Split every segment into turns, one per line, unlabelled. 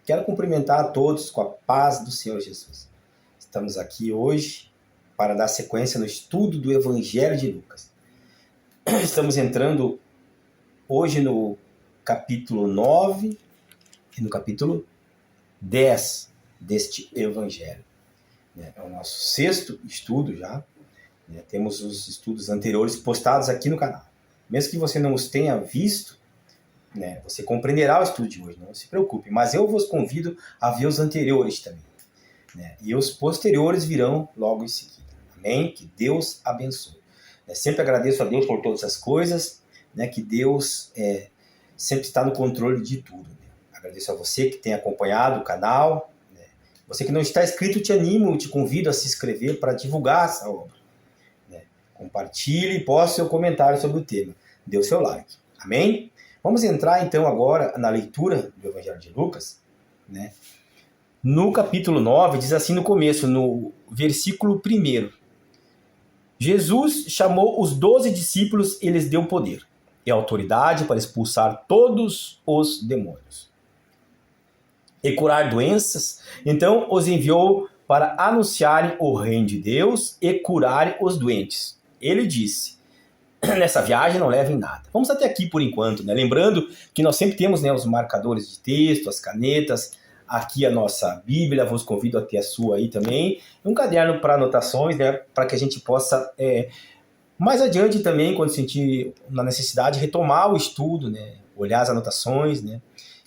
Quero cumprimentar a todos com a paz do Senhor Jesus. Estamos aqui hoje para dar sequência no estudo do Evangelho de Lucas. Estamos entrando hoje no capítulo 9 e no capítulo 10 deste Evangelho. É o nosso sexto estudo já. Temos os estudos anteriores postados aqui no canal. Mesmo que você não os tenha visto, você compreenderá o estudo de hoje, não se preocupe. Mas eu vos convido a ver os anteriores também. E os posteriores virão logo em seguida. Amém? Que Deus abençoe. Sempre agradeço a Deus por todas as coisas, que Deus sempre está no controle de tudo. Agradeço a você que tem acompanhado o canal. Você que não está inscrito, te animo, te convido a se inscrever para divulgar essa obra. Compartilhe e poste seu comentário sobre o tema. Dê o seu like. Amém? Vamos entrar então agora na leitura do Evangelho de Lucas. No capítulo 9, diz assim no começo, no versículo 1. Jesus chamou os 12 discípulos e lhes deu poder e autoridade para expulsar todos os demônios e curar doenças. Então os enviou para anunciarem o reino de Deus e curarem os doentes. Ele disse: nessa viagem não levem nada. Vamos até aqui por enquanto, Lembrando que nós sempre temos os marcadores de texto, as canetas, aqui a nossa Bíblia, vos convido a ter a sua aí também, um caderno para anotações, para que a gente possa, mais adiante também, quando sentir na necessidade, retomar o estudo, olhar as anotações,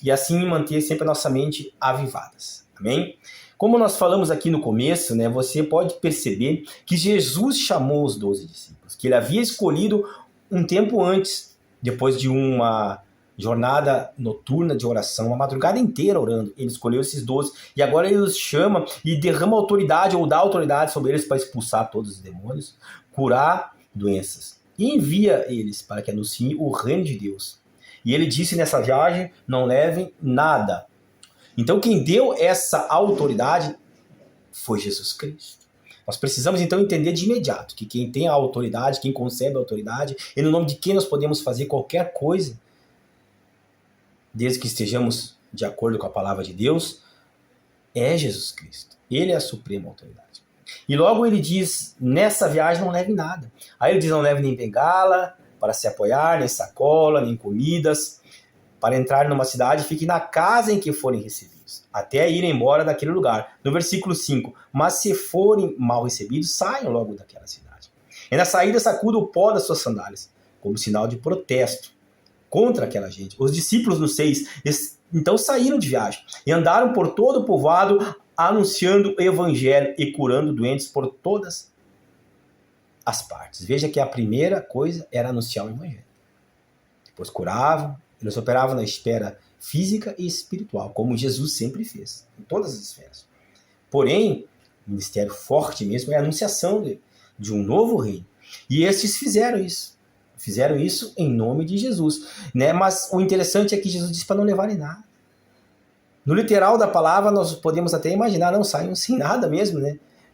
e assim manter sempre a nossa mente avivadas. Amém? Como nós falamos aqui no começo, você pode perceber que Jesus chamou os 12 discípulos, que ele havia escolhido um tempo antes, depois de uma jornada noturna de oração, uma madrugada inteira orando. Ele escolheu esses 12 e agora ele os chama e derrama autoridade ou dá autoridade sobre eles para expulsar todos os demônios, curar doenças. E envia eles para que anunciem o reino de Deus. E ele disse nessa viagem, não levem nada. Então quem deu essa autoridade foi Jesus Cristo. Nós precisamos então entender de imediato que quem tem a autoridade, quem concebe a autoridade, e no nome de quem nós podemos fazer qualquer coisa, desde que estejamos de acordo com a palavra de Deus, é Jesus Cristo. Ele é a suprema autoridade. E logo ele diz, nessa viagem não leve nada. Aí ele diz, não leve nem bengala para se apoiar, nem sacola, nem comidas. Para entrar numa cidade, fiquem na casa em que forem recebidos, até irem embora daquele lugar. No versículo 5, mas se forem mal recebidos, saiam logo daquela cidade. E na saída sacudam o pó das suas sandálias, como sinal de protesto contra aquela gente. Os discípulos no 6, então saíram de viagem e andaram por todo o povoado, anunciando o evangelho e curando doentes por todas as partes. Veja que a primeira coisa era anunciar o evangelho. Depois curavam, eles operavam na esfera física e espiritual, como Jesus sempre fez, em todas as esferas. Porém, o ministério forte mesmo é a anunciação de um novo reino. E estes fizeram isso. Fizeram isso em nome de Jesus. Mas o interessante é que Jesus disse para não levarem nada. No literal da palavra, nós podemos até imaginar, não saiam sem nada mesmo,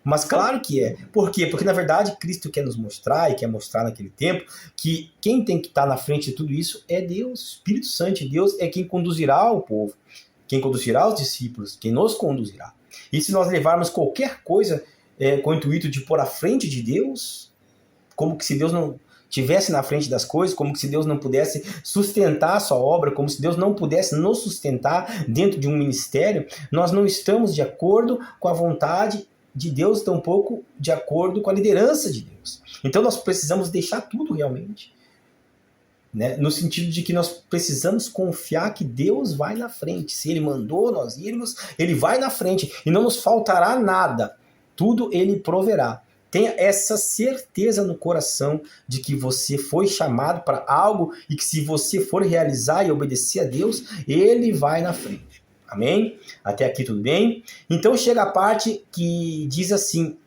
Mas claro que é. Por quê? Porque, na verdade, Cristo quer nos mostrar, e quer mostrar naquele tempo, que quem tem que estar na frente de tudo isso é Deus. O Espírito Santo de Deus é quem conduzirá o povo, quem conduzirá os discípulos, quem nos conduzirá. E se nós levarmos qualquer coisa com o intuito de pôr à frente de Deus, como que se Deus não tivesse na frente das coisas, como que se Deus não pudesse sustentar a sua obra, como se Deus não pudesse nos sustentar dentro de um ministério, nós não estamos de acordo com a vontade de Deus, tampouco de acordo com a liderança de Deus. Então nós precisamos deixar tudo realmente, no sentido de que nós precisamos confiar que Deus vai na frente. Se Ele mandou nós irmos, Ele vai na frente e não nos faltará nada. Tudo Ele proverá. Tenha essa certeza no coração de que você foi chamado para algo e que se você for realizar e obedecer a Deus, Ele vai na frente. Amém? Até aqui tudo bem? Então chega a parte que diz assim,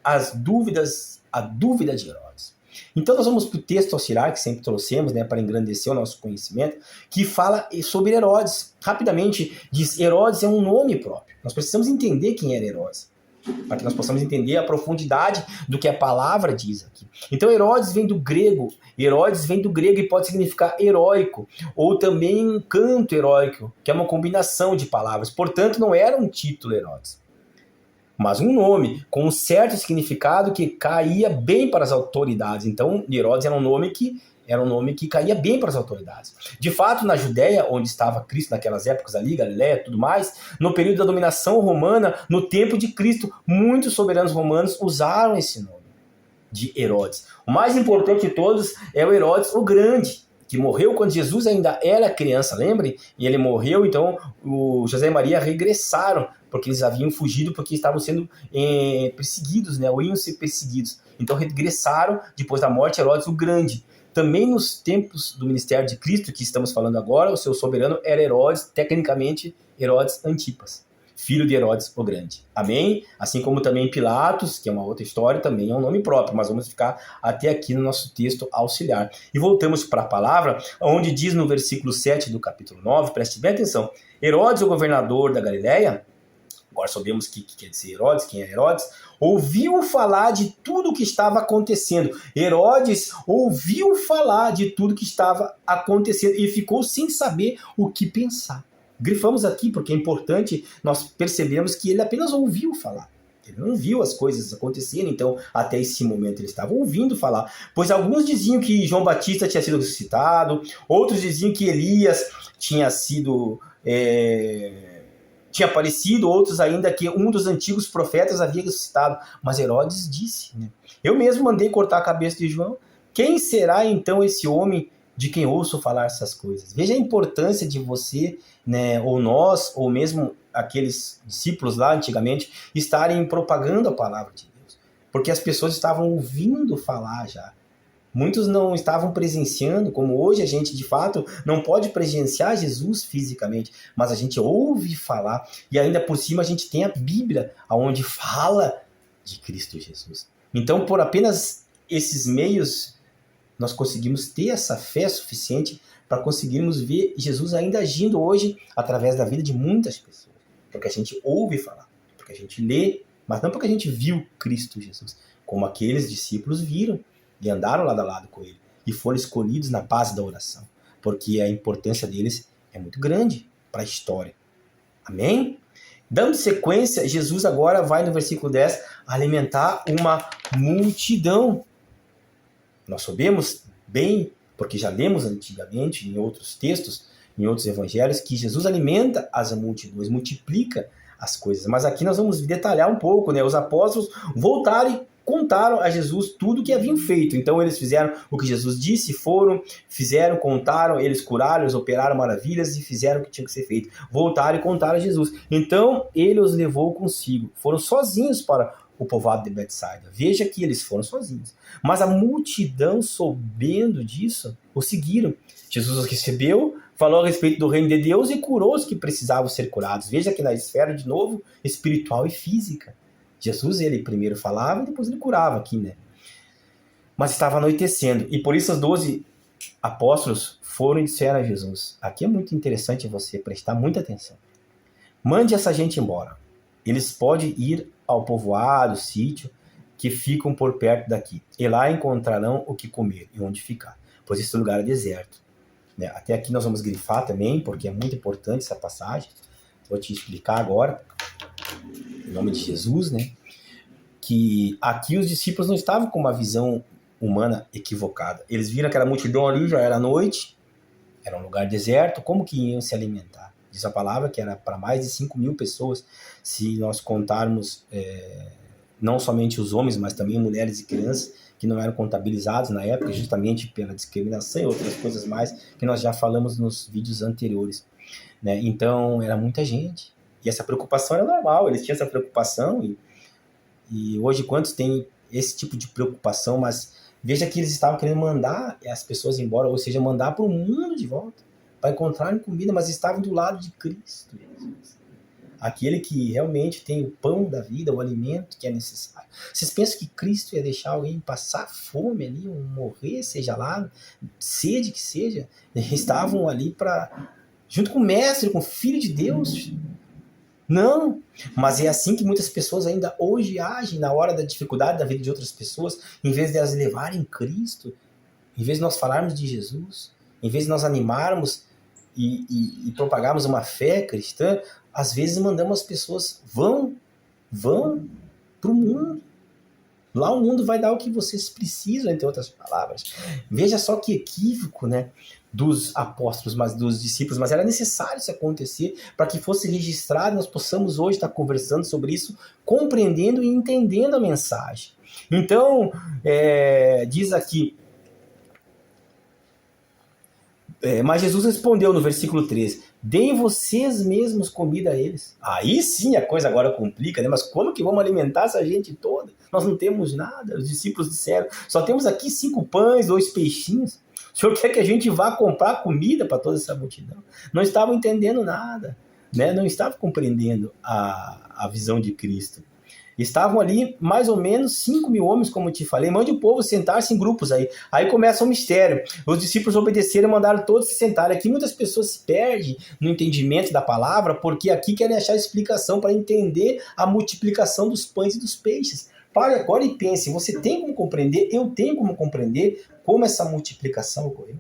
a dúvida de Herodes. Então nós vamos para o texto auxiliar que sempre trouxemos, para engrandecer o nosso conhecimento, que fala sobre Herodes. Rapidamente diz, Herodes é um nome próprio. Nós precisamos entender quem era Herodes. para que nós possamos entender a profundidade do que a palavra diz aqui. Então, Herodes vem do grego e pode significar heróico, ou também um canto heróico, que é uma combinação de palavras. Portanto, não era um título Herodes, mas um nome com um certo significado que caía bem para as autoridades. Então, Herodes era um nome que caía bem para as autoridades. De fato, na Judéia, onde estava Cristo naquelas épocas ali, Galiléia e tudo mais, no período da dominação romana, no tempo de Cristo, muitos soberanos romanos usaram esse nome de Herodes. O mais importante de todos é o Herodes o Grande, que morreu quando Jesus ainda era criança, lembrem? E ele morreu, então o José e Maria regressaram, porque eles haviam fugido, porque estavam sendo perseguidos, né? Ou iam ser perseguidos. Então regressaram depois da morte de Herodes o Grande. Também nos tempos do ministério de Cristo, que estamos falando agora, o seu soberano era Herodes, tecnicamente Herodes Antipas, filho de Herodes o Grande. Amém? Assim como também Pilatos, que é uma outra história, também é um nome próprio, mas vamos ficar até aqui no nosso texto auxiliar. E voltamos para a palavra, onde diz no versículo 7 do capítulo 9, preste bem atenção, Herodes, o governador da Galiléia, agora sabemos o que quer dizer Herodes, quem é Herodes, ouviu falar de tudo o que estava acontecendo. Herodes ouviu falar de tudo que estava acontecendo e ficou sem saber o que pensar. Grifamos aqui porque é importante nós percebemos que ele apenas ouviu falar. Ele não viu as coisas acontecerem, então até esse momento ele estava ouvindo falar. Pois alguns diziam que João Batista tinha sido ressuscitado, outros diziam que Elias tinha sido... tinha aparecido, outros ainda que um dos antigos profetas havia ressuscitado. Mas Herodes disse, né? Eu mesmo mandei cortar a cabeça de João. Quem será então esse homem de quem ouço falar essas coisas? Veja a importância de você, né, ou nós, ou mesmo aqueles discípulos lá antigamente, estarem propagando a palavra de Deus. Porque as pessoas estavam ouvindo falar já. Muitos não estavam presenciando, como hoje a gente de fato não pode presenciar Jesus fisicamente, mas a gente ouve falar e ainda por cima a gente tem a Bíblia, onde fala de Cristo Jesus. Então, por apenas esses meios, nós conseguimos ter essa fé suficiente para conseguirmos ver Jesus ainda agindo hoje através da vida de muitas pessoas. Porque a gente ouve falar, porque a gente lê, mas não porque a gente viu Cristo Jesus, como aqueles discípulos viram e andaram lado a lado com ele, e foram escolhidos na base da oração, porque a importância deles é muito grande para a história. Amém? Dando sequência, Jesus agora vai no versículo 10 alimentar uma multidão. Nós sabemos bem, porque já lemos antigamente em outros textos, em outros evangelhos, que Jesus alimenta as multidões, multiplica as coisas. Mas aqui nós vamos detalhar um pouco, né? Os apóstolos voltaram e contaram a Jesus tudo o que haviam feito. Então eles fizeram o que Jesus disse, fizeram, contaram, eles curaram, eles operaram maravilhas e fizeram o que tinha que ser feito. Voltaram e contaram a Jesus. Então ele os levou consigo. Foram sozinhos para o povoado de Betsaida. Veja que eles foram sozinhos. Mas a multidão, sabendo disso, o seguiram. Jesus os recebeu, falou a respeito do reino de Deus e curou os que precisavam ser curados. Veja que na esfera, de novo, espiritual e física. Jesus, ele primeiro falava e depois ele curava aqui, né? Mas estava anoitecendo. E por isso os 12 apóstolos foram e disseram a Jesus. Aqui é muito interessante você prestar muita atenção. Mande essa gente embora. Eles podem ir ao povoado, sítio, que ficam por perto daqui. E lá encontrarão o que comer e onde ficar. Pois esse lugar é deserto. Né? Até aqui nós vamos grifar também, porque é muito importante essa passagem. Vou te explicar agora. Em nome de Jesus, né? Que aqui os discípulos não estavam com uma visão humana equivocada. Eles viram aquela multidão ali, já era noite, era um lugar deserto, como que iam se alimentar? Diz a palavra que era para mais de 5.000 pessoas, se nós contarmos não somente os homens, mas também mulheres e crianças que não eram contabilizados na época, justamente pela discriminação e outras coisas mais que nós já falamos nos vídeos anteriores. Né? Então, era muita gente. E essa preocupação era normal, eles tinham essa preocupação e hoje quantos têm esse tipo de preocupação, mas veja que eles estavam querendo mandar as pessoas embora, ou seja, mandar para o mundo de volta, para encontrarem comida, mas estavam do lado de Cristo Jesus. Aquele que realmente tem o pão da vida, o alimento que é necessário. Vocês pensam que Cristo ia deixar alguém passar fome ali, ou morrer, seja lá, sede que seja? Eles estavam ali junto com o Mestre, com o Filho de Deus, Não, mas é assim que muitas pessoas ainda hoje agem na hora da dificuldade da vida de outras pessoas, em vez de elas levarem Cristo, em vez de nós falarmos de Jesus, em vez de nós animarmos e propagarmos uma fé cristã, às vezes mandamos as pessoas, vão para o mundo. Lá o mundo vai dar o que vocês precisam, entre outras palavras. Veja só que equívoco, né, dos apóstolos, mas dos discípulos, mas era necessário isso acontecer para que fosse registrado, nós possamos hoje estar conversando sobre isso, compreendendo e entendendo a mensagem. Então, diz aqui, mas Jesus respondeu no versículo 13, deem vocês mesmos comida a eles. Aí sim a coisa agora complica, né? Mas como que vamos alimentar essa gente toda? Nós não temos nada. Os discípulos disseram, só temos aqui 5 pães, 2 peixinhos. O senhor quer que a gente vá comprar comida para toda essa multidão? Não estavam entendendo nada, né? Não estavam compreendendo a visão de Cristo. Estavam ali mais ou menos 5.000 homens, como eu te falei. Mande o povo sentar-se em grupos aí. Aí começa o mistério. Os discípulos obedeceram e mandaram todos se sentarem. Aqui muitas pessoas se perdem no entendimento da palavra, porque aqui querem achar explicação para entender a multiplicação dos pães e dos peixes. Pare agora e pense, você tem como compreender, eu tenho como compreender como essa multiplicação ocorreu?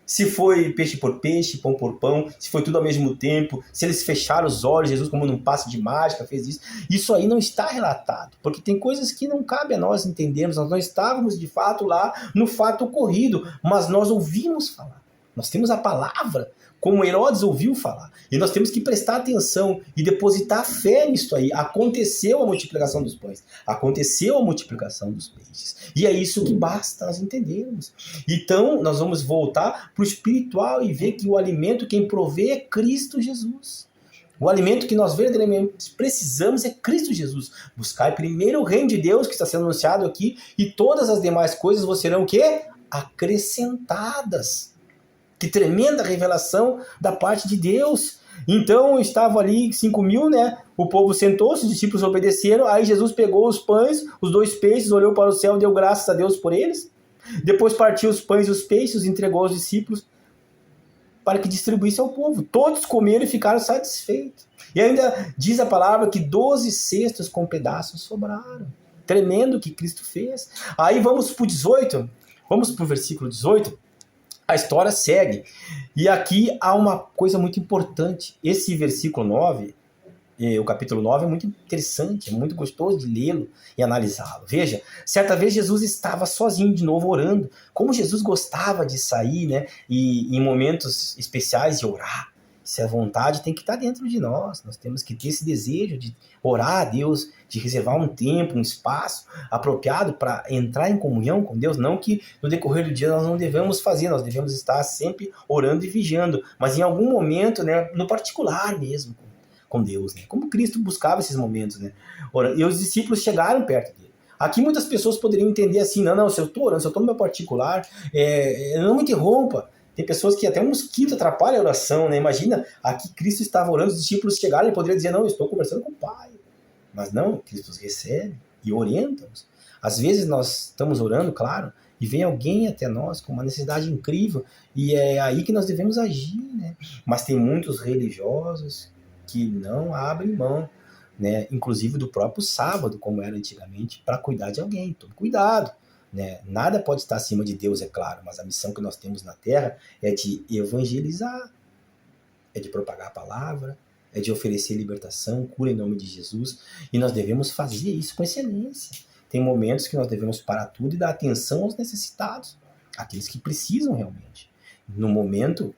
Se foi peixe por peixe, pão por pão, se foi tudo ao mesmo tempo, se eles fecharam os olhos, Jesus como num passe de mágica fez isso. Isso aí não está relatado, porque tem coisas que não cabe a nós entendermos. Nós não estávamos de fato lá no fato ocorrido, mas nós ouvimos falar. Nós temos a palavra, como Herodes ouviu falar. E nós temos que prestar atenção e depositar fé nisso aí. Aconteceu a multiplicação dos pães. Aconteceu a multiplicação dos peixes. E é isso que basta nós entendermos. Então, nós vamos voltar para o espiritual e ver que o alimento, quem provê é Cristo Jesus. O alimento que nós verdadeiramente precisamos é Cristo Jesus. Buscai primeiro o reino de Deus, que está sendo anunciado aqui, e todas as demais coisas vos serão o quê? Acrescentadas. Que tremenda revelação da parte de Deus. Então, estavam ali 5.000, né? O povo sentou-se, os discípulos obedeceram. Aí Jesus pegou os pães, os 2 peixes, olhou para o céu e deu graças a Deus por eles. Depois partiu os pães e os peixes, entregou aos discípulos para que distribuísse ao povo. Todos comeram e ficaram satisfeitos. E ainda diz a palavra que 12 cestos com pedaços sobraram. Tremendo o que Cristo fez. Aí vamos para o 18. Vamos para o versículo 18. A história segue. E aqui há uma coisa muito importante. Esse versículo 9, o capítulo 9 é muito interessante, é muito gostoso de lê-lo e analisá-lo. Veja, certa vez Jesus estava sozinho de novo orando. Como Jesus gostava de sair, né, e em momentos especiais de orar. Essa vontade tem que estar dentro de nós. Nós temos que ter esse desejo de orar a Deus, de reservar um tempo, um espaço apropriado para entrar em comunhão com Deus. Não que no decorrer do dia nós não devemos fazer, nós devemos estar sempre orando e vigiando, mas em algum momento, né, no particular mesmo, com Deus, né? Como Cristo buscava esses momentos, né? E os discípulos chegaram perto dele. Aqui muitas pessoas poderiam entender assim, não, se eu estou orando, se eu estou no meu particular, não me interrompa. Tem pessoas que até um mosquito atrapalha a oração, né? Imagina, aqui Cristo estava orando, os discípulos chegaram e poderiam dizer, não, eu estou conversando com o Pai. Mas não, Cristo os recebe e orienta-os. Às vezes nós estamos orando, claro, e vem alguém até nós com uma necessidade incrível, e é aí que nós devemos agir, né? Mas tem muitos religiosos que não abrem mão, né? Inclusive do próprio sábado, como era antigamente, para cuidar de alguém. Tome cuidado. Né? Nada pode estar acima de Deus, é claro, mas a missão que nós temos na Terra é de evangelizar, é de propagar a palavra, é de oferecer libertação, cura em nome de Jesus, e nós devemos fazer isso com excelência. Tem momentos que nós devemos parar tudo e dar atenção aos necessitados, aqueles que precisam realmente. No momento,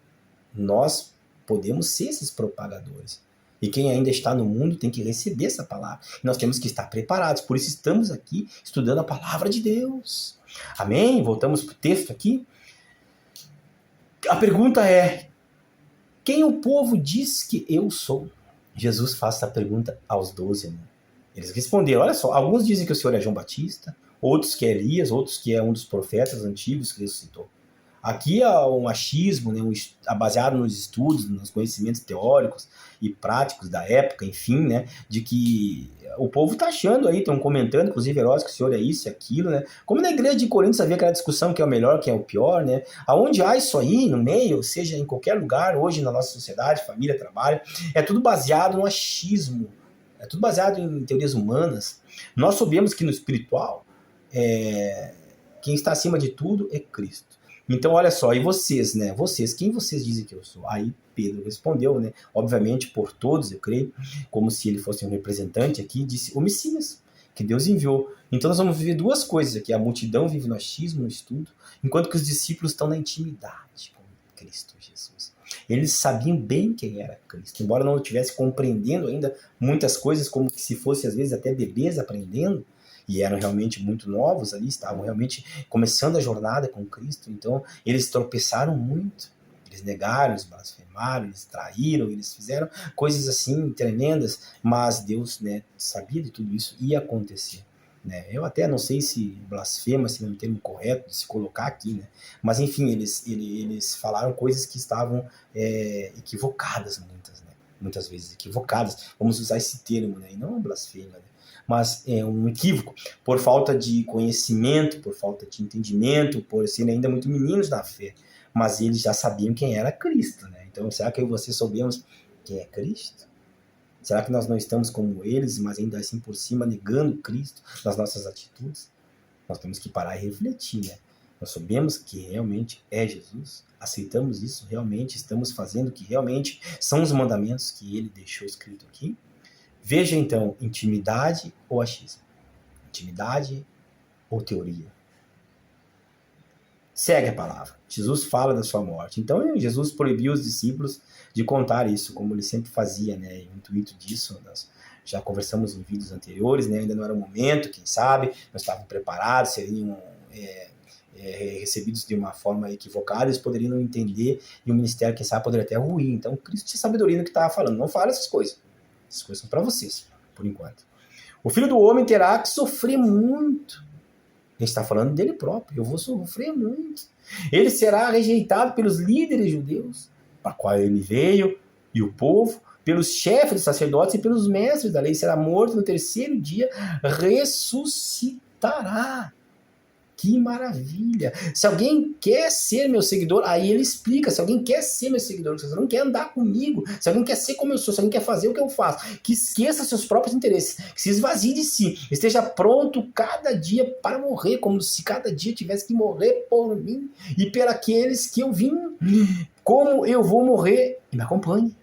nós podemos ser esses propagadores. E quem ainda está no mundo tem que receber essa palavra. E nós temos que estar preparados. Por isso estamos aqui estudando a palavra de Deus. Amém? Voltamos para o texto aqui. A pergunta é, quem o povo diz que eu sou? Jesus faz essa pergunta aos 12. Né? Eles responderam, olha só, alguns dizem que o Senhor é João Batista, outros que é Elias, outros que é um dos profetas antigos que ressuscitou. Aqui há um achismo, né, baseado nos estudos, nos conhecimentos teóricos e práticos da época, enfim, né, de que o povo está achando aí, estão comentando, inclusive Heródoto, que o senhor é isso e aquilo, né? Como na igreja de Corinto havia aquela discussão que é o melhor, que é o pior, né? Aonde há isso aí, no meio, seja em qualquer lugar, hoje na nossa sociedade, família, trabalho, é tudo baseado no achismo, é tudo baseado em teorias humanas. Nós sabemos que no espiritual, quem está acima de tudo é Cristo. Então, olha só, e vocês, né? Vocês, quem vocês dizem que eu sou? Aí Pedro respondeu, né? Obviamente por todos, eu creio, como se ele fosse um representante aqui, disse o Messias, que Deus enviou. Então nós vamos viver duas coisas aqui. A multidão vive no achismo, no estudo, enquanto que os discípulos estão na intimidade com Cristo Jesus. Eles sabiam bem quem era Cristo, embora não estivesse compreendendo ainda muitas coisas, como se fosse às vezes até bebês aprendendo, e eram realmente muito novos ali, estavam realmente começando a jornada com Cristo. Então eles tropeçaram muito, eles negaram, eles blasfemaram, eles traíram, eles fizeram coisas assim tremendas, mas Deus, né, sabia de tudo isso, ia acontecer. Né? Eu até não sei se blasfema, se é um termo correto de se colocar aqui, né? Mas enfim, eles falaram coisas que estavam equivocadas, muitas vezes equivocadas, vamos usar esse termo, né? E não blasfema, né? Mas é um equívoco, por falta de conhecimento, por falta de entendimento, por serem ainda muito meninos na fé, mas eles já sabiam quem era Cristo, né? Então, será que eu e você soubemos quem é Cristo? Será que nós não estamos como eles, mas ainda assim por cima negando Cristo nas nossas atitudes? Nós temos que parar e refletir, né? Nós sabemos que realmente é Jesus, aceitamos isso, realmente estamos fazendo o que realmente são os mandamentos que ele deixou escrito aqui. Veja então, intimidade ou achismo? Intimidade ou teoria? Segue a palavra. Jesus fala da sua morte. Então, Jesus proibiu os discípulos de contar isso, como ele sempre fazia, né? E o intuito disso, nós já conversamos em vídeos anteriores, né? Ainda não era o momento, quem sabe, não estavam preparados, seriam recebidos de uma forma equivocada, eles poderiam não entender, e o ministério, quem sabe, poderia até ruir. Então, Cristo tinha sabedoria no que estava falando. Não fala essas coisas. Essas coisas são para vocês, por enquanto. O Filho do Homem terá que sofrer muito. Ele está falando dele próprio. Eu vou sofrer muito. Ele será rejeitado pelos líderes judeus, para qual ele veio, e o povo, pelos chefes dos sacerdotes e pelos mestres da lei. Será morto no terceiro dia, ressuscitará. Que maravilha! Se alguém quer ser meu seguidor, aí ele explica, se alguém quer ser meu seguidor, se alguém quer andar comigo, se alguém quer ser como eu sou, se alguém quer fazer o que eu faço, que esqueça seus próprios interesses, que se esvazie de si, esteja pronto cada dia para morrer, como se cada dia tivesse que morrer por mim e por aqueles que eu vim. Como eu vou morrer? E me acompanhe.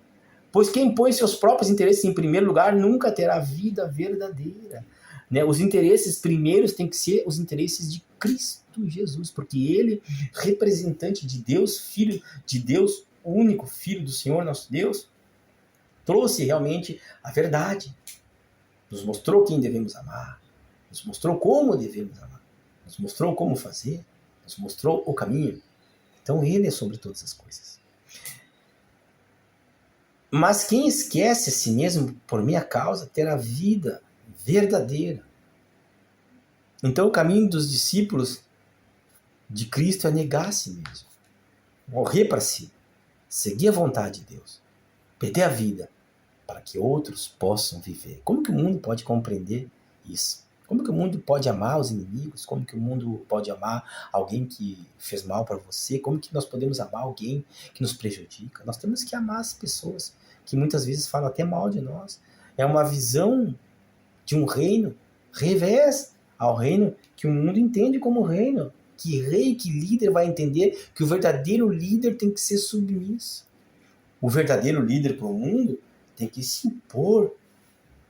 Pois quem põe seus próprios interesses em primeiro lugar nunca terá vida verdadeira. Né? Os interesses primeiros têm que ser os interesses de Cristo Jesus, porque ele, representante de Deus, filho de Deus, o único filho do Senhor nosso Deus, trouxe realmente a verdade, nos mostrou quem devemos amar, nos mostrou como devemos amar, nos mostrou como fazer, nos mostrou o caminho. Então ele é sobre todas as coisas. Mas quem esquece a si mesmo por minha causa terá vida verdadeira. Então o caminho dos discípulos de Cristo é negar a si mesmo, morrer para si, seguir a vontade de Deus, perder a vida para que outros possam viver. Como que o mundo pode compreender isso? Como que o mundo pode amar os inimigos? Como que o mundo pode amar alguém que fez mal para você? Como que nós podemos amar alguém que nos prejudica? Nós temos que amar as pessoas que muitas vezes falam até mal de nós. É uma visão de um reino revés ao reino que o mundo entende como reino. Que rei, que líder vai entender que o verdadeiro líder tem que ser submisso. O verdadeiro líder para o mundo tem que se impor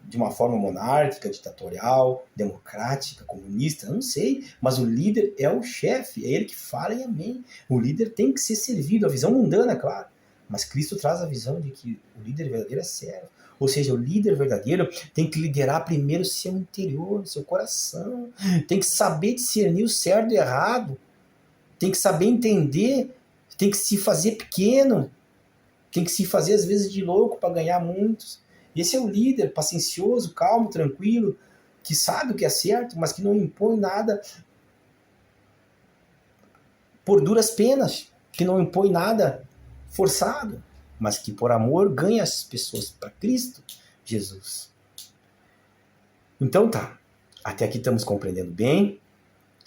de uma forma monárquica, ditatorial, democrática, comunista, não sei, mas o líder é o chefe, é ele que fala e amém. O líder tem que ser servido, a visão mundana, claro, mas Cristo traz a visão de que o líder verdadeiro é servo. Ou seja, o líder verdadeiro tem que liderar primeiro o seu interior, o seu coração, tem que saber discernir o certo e o errado, tem que saber entender, tem que se fazer pequeno, tem que se fazer às vezes de louco para ganhar muitos. Esse é o líder paciencioso, calmo, tranquilo, que sabe o que é certo, mas que não impõe nada por duras penas, que não impõe nada forçado, mas que por amor ganha as pessoas para Cristo Jesus. Então tá, até aqui estamos compreendendo bem.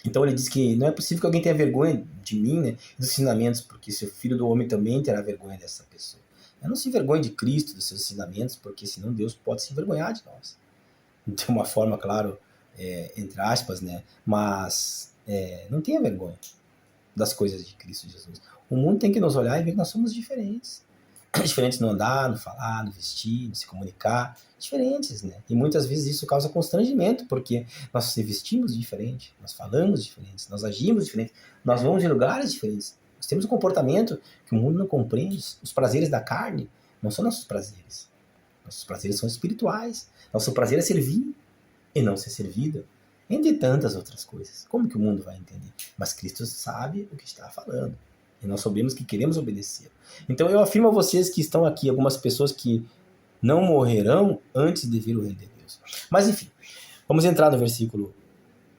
Então ele diz que não é possível que alguém tenha vergonha de mim, né, dos ensinamentos, porque se o Filho do Homem também terá vergonha dessa pessoa. Eu não se envergonhe de Cristo, dos seus ensinamentos, porque senão Deus pode se envergonhar de nós. De uma forma, claro, entre aspas, né, mas não tenha vergonha das coisas de Cristo Jesus. O mundo tem que nos olhar e ver que nós somos diferentes. Diferentes no andar, no falar, no vestir, no se comunicar, diferentes, né? E muitas vezes isso causa constrangimento, porque nós se vestimos diferente, nós falamos diferentes, nós agimos diferente, nós vamos em lugares diferentes. Nós temos um comportamento que o mundo não compreende. Os prazeres da carne não são nossos prazeres. Nossos prazeres são espirituais. Nosso prazer é servir e não ser servido, entre tantas outras coisas. Como que o mundo vai entender? Mas Cristo sabe o que está falando. E nós sabemos que queremos obedecer. Então eu afirmo a vocês que estão aqui, algumas pessoas que não morrerão antes de ver o reino de Deus. Mas enfim, vamos entrar no versículo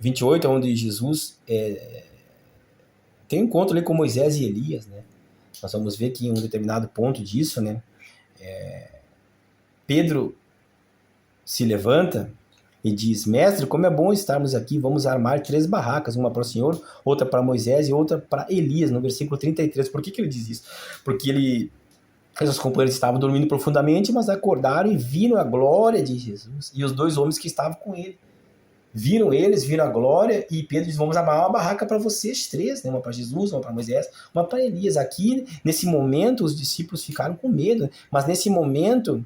28, onde Jesus tem um encontro ali com Moisés e Elias, né? Nós vamos ver que em um determinado ponto disso, né? Pedro se levanta e diz: mestre, como é bom estarmos aqui, vamos armar 3 barracas, uma para o Senhor, outra para Moisés e outra para Elias, no versículo 33. Por que ele diz isso? Porque seus companheiros estavam dormindo profundamente, mas acordaram e viram a glória de Jesus e os 2 homens que estavam com ele. Viram a glória, e Pedro diz: vamos armar uma barraca para vocês 3, né? Uma para Jesus, uma para Moisés, uma para Elias. Aqui, nesse momento, os discípulos ficaram com medo, mas nesse momento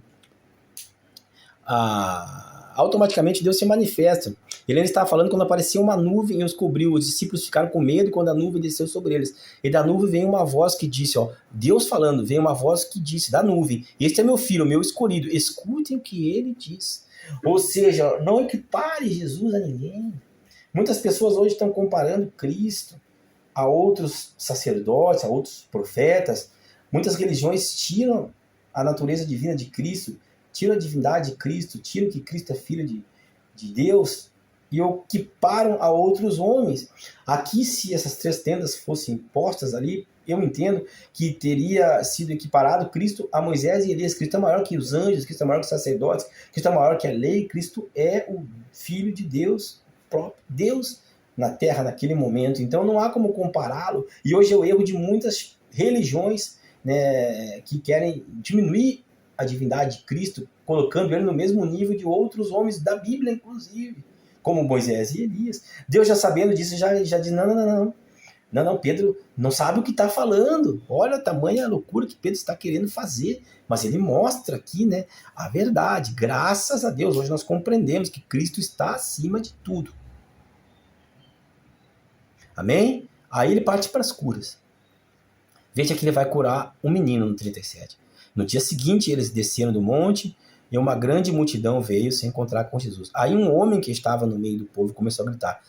automaticamente Deus se manifesta. Ele ainda estava falando quando apareceu uma nuvem e os cobriu. Os discípulos ficaram com medo quando a nuvem desceu sobre eles. E da nuvem veio uma voz que disse, Deus falando, veio uma voz que disse, da nuvem: este é meu filho, meu escolhido, escutem o que ele diz. Ou seja, não equipare Jesus a ninguém. Muitas pessoas hoje estão comparando Cristo a outros sacerdotes, a outros profetas. Muitas religiões tiram a natureza divina de Cristo, tiram a divindade de Cristo, tiram que Cristo é filho de Deus e o equiparam a outros homens. Aqui, se essas 3 tendas fossem postas ali, eu entendo que teria sido equiparado Cristo a Moisés e Elias. Cristo é maior que os anjos, Cristo é maior que os sacerdotes, Cristo é maior que a lei, Cristo é o Filho de Deus, próprio Deus na terra naquele momento. Então não há como compará-lo, e hoje é o erro de muitas religiões, né, que querem diminuir a divindade de Cristo, colocando ele no mesmo nível de outros homens da Bíblia, inclusive, como Moisés e Elias. Deus, já sabendo disso, já diz: não, Pedro não sabe o que está falando. Olha a tamanha loucura que Pedro está querendo fazer. Mas ele mostra aqui, né, a verdade. Graças a Deus, hoje nós compreendemos que Cristo está acima de tudo. Amém? Aí ele parte para as curas. Veja que ele vai curar um menino no 37. No dia seguinte, eles desceram do monte e uma grande multidão veio se encontrar com Jesus. Aí um homem que estava no meio do povo começou a gritar: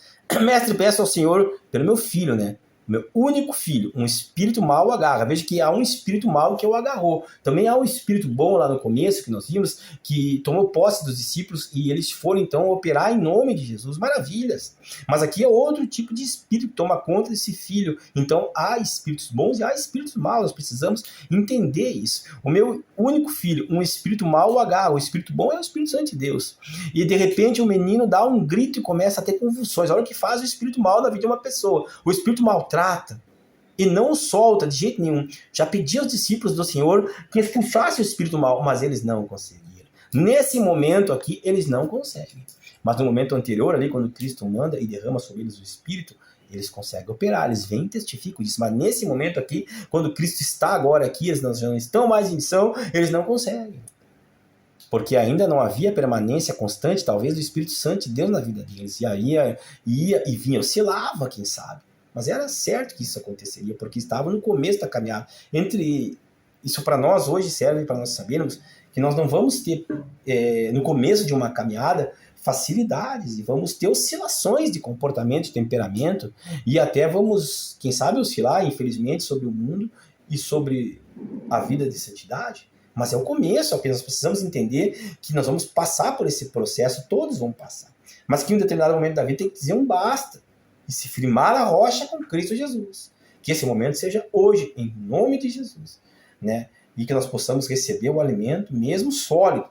mestre, peço ao Senhor pelo meu filho, né? Meu único filho, um espírito mau o agarra. Veja que há um espírito mau que o agarrou. Também há um espírito bom lá no começo, que nós vimos, que tomou posse dos discípulos e eles foram então operar em nome de Jesus. Maravilhas! Mas aqui é outro tipo de espírito que toma conta desse filho. Então há espíritos bons e há espíritos maus. Nós precisamos entender isso. O meu único filho, um espírito mau o agarra. O espírito bom é o Espírito Santo de Deus. E de repente o menino dá um grito e começa a ter convulsões. Olha o que faz o espírito mau na vida de uma pessoa. O espírito mau trata e não solta de jeito nenhum. Já pedi aos discípulos do Senhor que expulsassem o espírito mau, mas eles não conseguiram. Nesse momento aqui, eles não conseguem. Mas no momento anterior, ali, quando Cristo manda e derrama sobre eles o Espírito, eles conseguem operar, eles vêm e testificam disso. Mas nesse momento aqui, quando Cristo está agora aqui, eles já não estão mais em missão, eles não conseguem. Porque ainda não havia permanência constante, talvez, do Espírito Santo de Deus na vida deles. E aí ia e vinha, oscilava, quem sabe. Mas era certo que isso aconteceria, porque estava no começo da caminhada. Isso para nós hoje serve para nós sabermos que nós não vamos ter, no começo de uma caminhada, facilidades, e vamos ter oscilações de comportamento, de temperamento, e até vamos, quem sabe, oscilar, infelizmente, sobre o mundo e sobre a vida de santidade. Mas é o começo, é o que nós precisamos entender, que nós vamos passar por esse processo, todos vão passar. Mas que em um determinado momento da vida tem que dizer um basta, e se firmar a rocha com Cristo Jesus. Que esse momento seja hoje, em nome de Jesus, né? E que nós possamos receber o alimento mesmo sólido,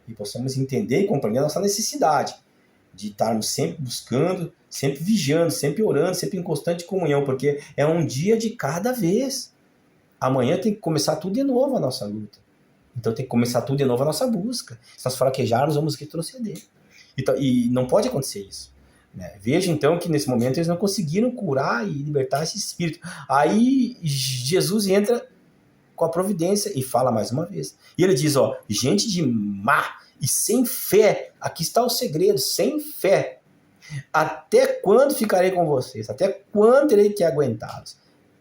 e possamos entender e compreender a nossa necessidade de estarmos sempre buscando, sempre vigiando, sempre orando, sempre em constante comunhão, porque é um dia de cada vez. Amanhã tem que começar tudo de novo a nossa luta. Então tem que começar tudo de novo a nossa busca. Se nós fraquejarmos, vamos retroceder. Então, e não pode acontecer isso. Né? Veja então que nesse momento eles não conseguiram curar e libertar esse espírito. Aí Jesus entra com a providência e fala mais uma vez. E ele diz, ó, gente de má e sem fé, aqui está o segredo, sem fé. Até quando ficarei com vocês? Até quando terei que aguentá-los?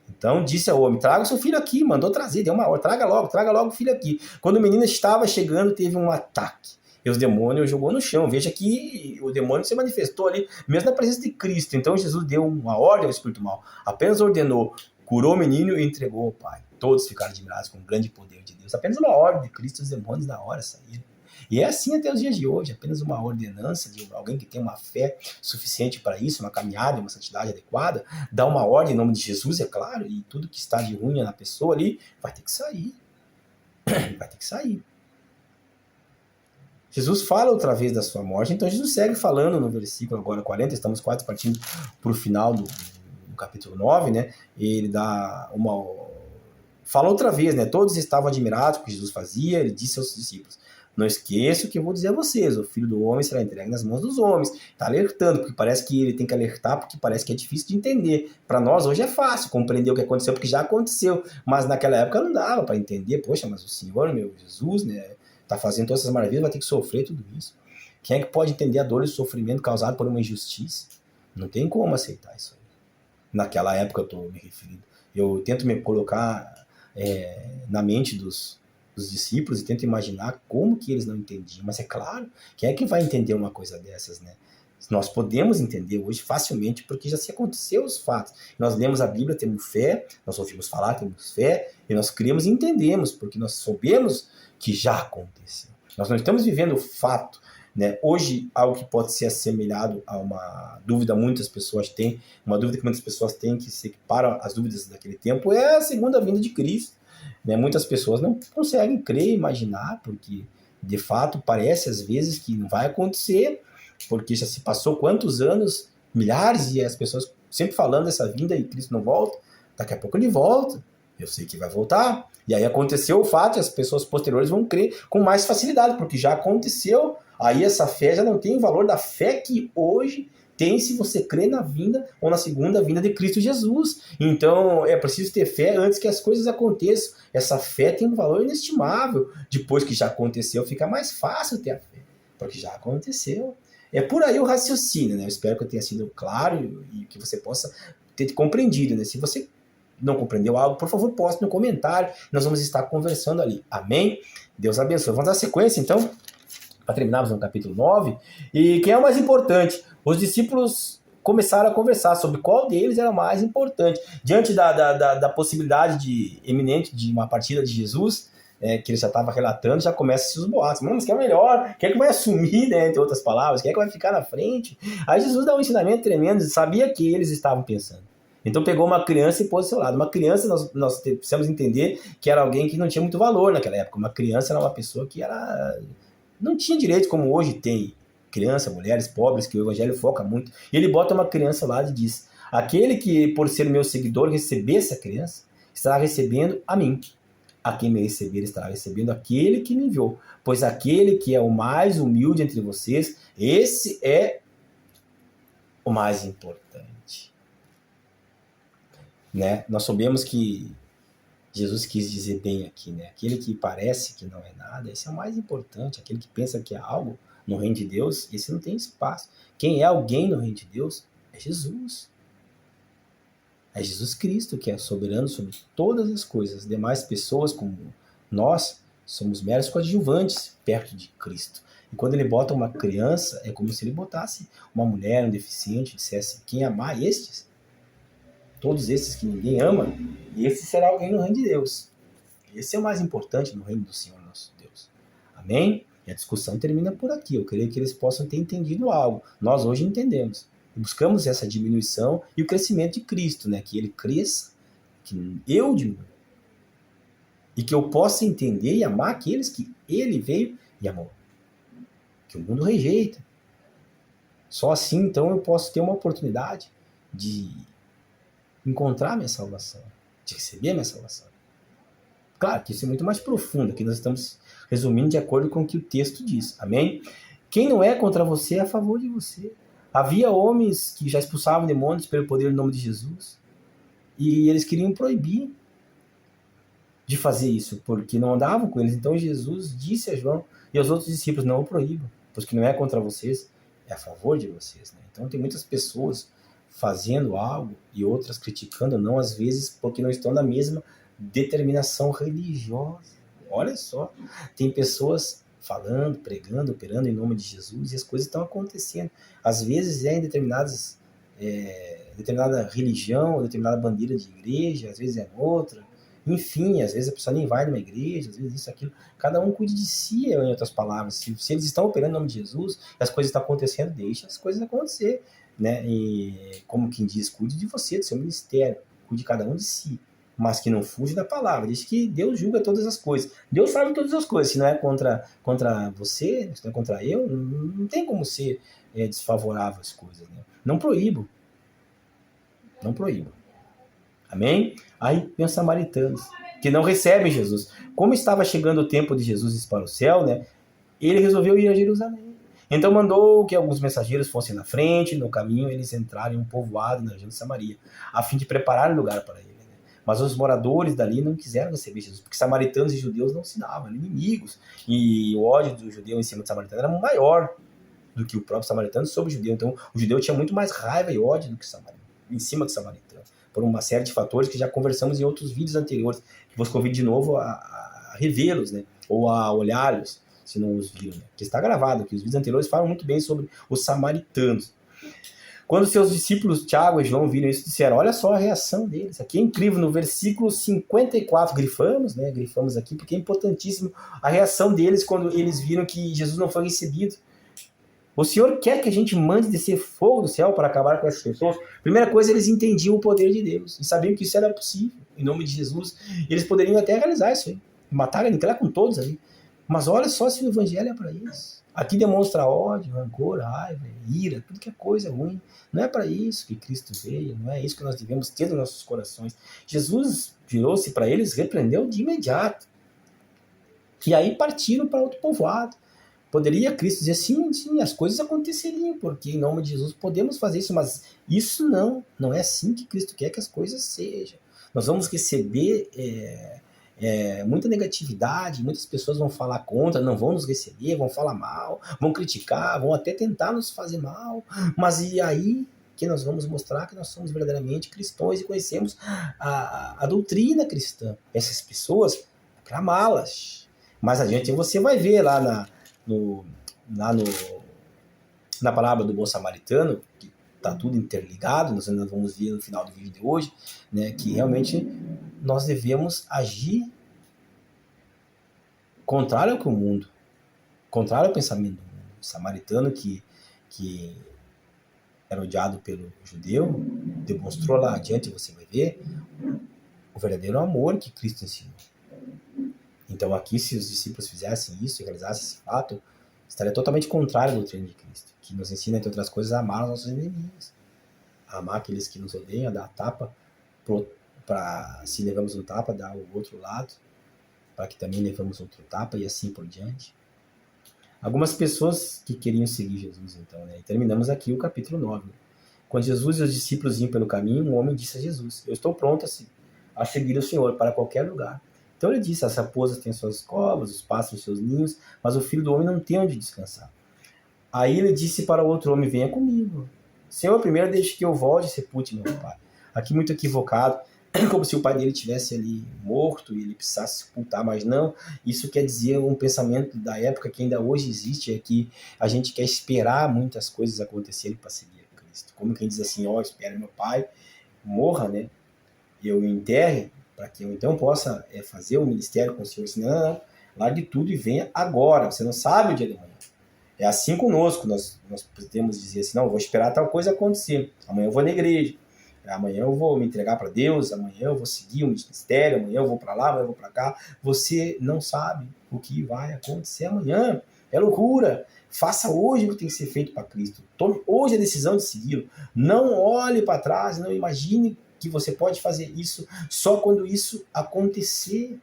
Então disse ao homem, traga o seu filho aqui, mandou trazer, deu uma hora, traga logo o filho aqui. Quando o menino estava chegando, teve um ataque. E os demônios jogou no chão. Veja que o demônio se manifestou ali, mesmo na presença de Cristo. Então Jesus deu uma ordem ao espírito mal. Apenas ordenou, curou o menino e entregou ao Pai. Todos ficaram admirados com o grande poder de Deus. Apenas uma ordem de Cristo, os demônios na hora saíram. E é assim até os dias de hoje, apenas uma ordenança de alguém que tem uma fé suficiente para isso, uma caminhada, uma santidade adequada, dá uma ordem em nome de Jesus, é claro, e tudo que está de ruim na pessoa ali vai ter que sair. Vai ter que sair. Jesus fala outra vez da sua morte, então Jesus segue falando no versículo agora 40, estamos quase partindo para o final do capítulo 9, né? Ele dá uma... Fala outra vez, né? Todos estavam admirados com o que Jesus fazia, ele disse aos discípulos, não esqueça o que eu vou dizer a vocês, o Filho do Homem será entregue nas mãos dos homens. Está alertando, porque parece que ele tem que alertar, porque parece que é difícil de entender. Para nós hoje é fácil compreender o que aconteceu, porque já aconteceu, mas naquela época não dava para entender. Poxa, mas o Senhor, meu Jesus, né, está fazendo todas essas maravilhas, vai ter que sofrer tudo isso. Quem é que pode entender a dor e o sofrimento causado por uma injustiça? Não tem como aceitar isso aí. Naquela época eu estou me referindo. Eu tento me colocar na mente dos discípulos e tento imaginar como que eles não entendiam. Mas é claro, quem é que vai entender uma coisa dessas, né? Nós podemos entender hoje facilmente porque já se aconteceu os fatos. Nós lemos a Bíblia, temos fé, nós ouvimos falar, temos fé, e nós criamos e entendemos, porque nós soubemos que já aconteceu. Nós não estamos vivendo o fato, né? Hoje, algo que pode ser assemelhado a uma dúvida muitas pessoas têm, uma dúvida que muitas pessoas têm que se equipara às dúvidas daquele tempo, é a segunda vinda de Cristo. Né? Muitas pessoas não conseguem crer, imaginar, porque de fato parece às vezes que não vai acontecer, porque já se passou quantos anos, milhares, e as pessoas sempre falando dessa vinda e Cristo não volta. Daqui a pouco ele volta, eu sei que vai voltar. E aí aconteceu o fato e as pessoas posteriores vão crer com mais facilidade, porque já aconteceu. Aí essa fé já não tem o valor da fé que hoje tem se você crê na vinda ou na segunda vinda de Cristo Jesus. Então é preciso ter fé antes que as coisas aconteçam. Essa fé tem um valor inestimável. Depois que já aconteceu, fica mais fácil ter a fé, porque já aconteceu. É por aí o raciocínio, né? Eu espero que eu tenha sido claro e que você possa ter compreendido, né? Se você não compreendeu algo, por favor, poste no comentário. Nós vamos estar conversando ali. Amém? Deus abençoe. Vamos dar sequência, então, para terminarmos no capítulo 9. E quem é o mais importante? Os discípulos começaram a conversar sobre qual deles era o mais importante. Diante da possibilidade eminente de uma partida de Jesus, que ele já estava relatando, já começam os boatos. Mas quem é o melhor? Quem é que vai assumir, né, entre outras palavras? Quem é que vai ficar na frente? Aí Jesus dá um ensinamento tremendo, sabia que eles estavam pensando. Então pegou uma criança e pôs do seu lado. Uma criança, nós precisamos entender que era alguém que não tinha muito valor naquela época. Uma criança era uma pessoa que não tinha direito como hoje tem. Criança, mulheres pobres, que o evangelho foca muito. E ele bota uma criança lá e diz, aquele que por ser meu seguidor receber essa criança, estará recebendo a mim. A quem me receber estará recebendo aquele que me enviou. Pois aquele que é o mais humilde entre vocês, esse é o mais importante. Né? Nós sabemos que Jesus quis dizer bem aqui, né? Aquele que parece que não é nada, esse é o mais importante. Aquele que pensa que é algo no reino de Deus, esse não tem espaço. Quem é alguém no reino de Deus é Jesus. É Jesus Cristo que é soberano sobre todas as coisas. As demais pessoas, como nós, somos meros coadjuvantes perto de Cristo. E quando ele bota uma criança, é como se ele botasse uma mulher, um deficiente, dissesse, quem amar estes? Todos esses que ninguém ama, e esse será alguém no reino de Deus. Esse é o mais importante no reino do Senhor nosso Deus. Amém? E a discussão termina por aqui. Eu creio que eles possam ter entendido algo. Nós hoje entendemos. E buscamos essa diminuição e o crescimento de Cristo, né? Que ele cresça que eu diminua. E que eu possa entender e amar aqueles que ele veio e amou. Que o mundo rejeita. Só assim, então, eu posso ter uma oportunidade de encontrar minha salvação, de receber minha salvação. Claro que isso é muito mais profundo, que nós estamos resumindo de acordo com o que o texto diz. Amém? Quem não é contra você é a favor de você. Havia homens que já expulsavam demônios pelo poder do nome de Jesus. E eles queriam proibir de fazer isso, porque não andavam com eles. Então Jesus disse a João e aos outros discípulos, não o proíbam, pois que não é contra vocês, é a favor de vocês. Né? Então tem muitas pessoas fazendo algo e outras criticando, não às vezes porque não estão na mesma determinação religiosa. Olha só, tem pessoas falando, pregando, operando em nome de Jesus e as coisas estão acontecendo. Às vezes é em determinada religião, determinada bandeira de igreja, às vezes é outra. Enfim, às vezes a pessoa nem vai numa igreja, às vezes isso, aquilo. Cada um cuide de si, em outras palavras. Se eles estão operando em nome de Jesus, as coisas estão acontecendo, deixa as coisas acontecer. Né? E, como quem diz, cuide de você, do seu ministério. Cuide cada um de si. Mas que não fuja da palavra. Diz que Deus julga todas as coisas. Deus sabe todas as coisas. Se não é contra você, se não é contra eu, não tem como ser desfavorável às coisas. Né? Não proíbo. Não proíbo. Amém? Aí vem os samaritanos, que não recebem Jesus. Como estava chegando o tempo de Jesus ir para o céu, né, ele resolveu ir a Jerusalém. Então mandou que alguns mensageiros fossem na frente, no caminho eles entraram em um povoado na região de Samaria, a fim de preparar um lugar para ele. Né? Mas os moradores dali não quiseram receber Jesus, porque samaritanos e judeus não se davam, eram inimigos. E o ódio do judeu em cima do samaritano era maior do que o próprio samaritano sobre o judeu. Então o judeu tinha muito mais raiva e ódio do que o samaritano, em cima do samaritano. Por uma série de fatores que já conversamos em outros vídeos anteriores, que vos convido de novo a revê-los, né? Ou a olhá-los, se não os viram. Né? Que está gravado aqui, os vídeos anteriores falam muito bem sobre os samaritanos. Quando seus discípulos Tiago e João viram isso, disseram, olha só a reação deles. Aqui é incrível, no versículo 54, grifamos aqui, porque é importantíssimo a reação deles quando eles viram que Jesus não foi recebido. O Senhor quer que a gente mande descer fogo do céu para acabar com essas pessoas? Primeira coisa, eles entendiam o poder de Deus e sabiam que isso era possível. Em nome de Jesus, eles poderiam até realizar isso aí. Matar, aniquilar com todos ali. Mas olha só se o evangelho é para isso. Aqui demonstra ódio, rancor, raiva, ira, tudo que é coisa ruim. Não é para isso que Cristo veio, não é isso que nós devemos ter nos nossos corações. Jesus virou-se para eles, repreendeu de imediato. E aí partiram para outro povoado. Poderia Cristo dizer, sim, as coisas aconteceriam, porque em nome de Jesus podemos fazer isso, mas isso não é assim que Cristo quer que as coisas sejam. Nós vamos receber muita negatividade, muitas pessoas vão falar contra, não vão nos receber, vão falar mal, vão criticar, vão até tentar nos fazer mal, mas e aí que nós vamos mostrar que nós somos verdadeiramente cristãos e conhecemos a doutrina cristã. Essas pessoas, para amá-las. Mais adiante você vai ver lá na palavra do bom samaritano, que está tudo interligado, nós ainda vamos ver no final do vídeo de hoje, né, que realmente nós devemos agir contrário ao que o mundo, contrário ao pensamento do mundo. O samaritano que era odiado pelo judeu, demonstrou lá adiante, você vai ver, o verdadeiro amor que Cristo ensinou. Então aqui, se os discípulos fizessem isso, realizassem esse fato, estaria totalmente contrário à doutrina de Cristo, que nos ensina, entre outras coisas, a amar os nossos inimigos, a amar aqueles que nos odeiam, a dar a tapa, se levamos um tapa, dar o outro lado, para que também levamos outro tapa, e assim por diante. Algumas pessoas que queriam seguir Jesus, então, né? E terminamos aqui o capítulo 9. Quando Jesus e os discípulos iam pelo caminho, um homem disse a Jesus, eu estou pronto a seguir o Senhor para qualquer lugar. Então ele disse, as raposas têm suas covas, os pássaros seus ninhos, mas o filho do homem não tem onde descansar. Aí ele disse para o outro homem, venha comigo. Senhor, primeiro deixe que eu volte e sepulte meu pai. Aqui muito equivocado, como se o pai dele tivesse ali morto e ele precisasse sepultar, mas não. Isso quer dizer um pensamento da época que ainda hoje existe, é que a gente quer esperar muitas coisas acontecerem para seguir a Cristo. Como quem diz assim, espera meu pai morra, né? Eu o enterre, para que eu então possa fazer o ministério com o Senhor. Assim, não, largue tudo e venha agora, você não sabe o dia de amanhã. É assim conosco, nós podemos dizer assim, não, eu vou esperar tal coisa acontecer, amanhã eu vou na igreja, Amanhã eu vou me entregar para Deus, amanhã eu vou seguir o ministério, amanhã eu vou para lá, amanhã eu vou para cá. Você não sabe o que vai acontecer amanhã. É loucura. Faça hoje o que tem que ser feito para Cristo. Tome hoje a decisão de segui-lo. Não olhe para trás, não imagine que você pode fazer isso só quando isso acontecer.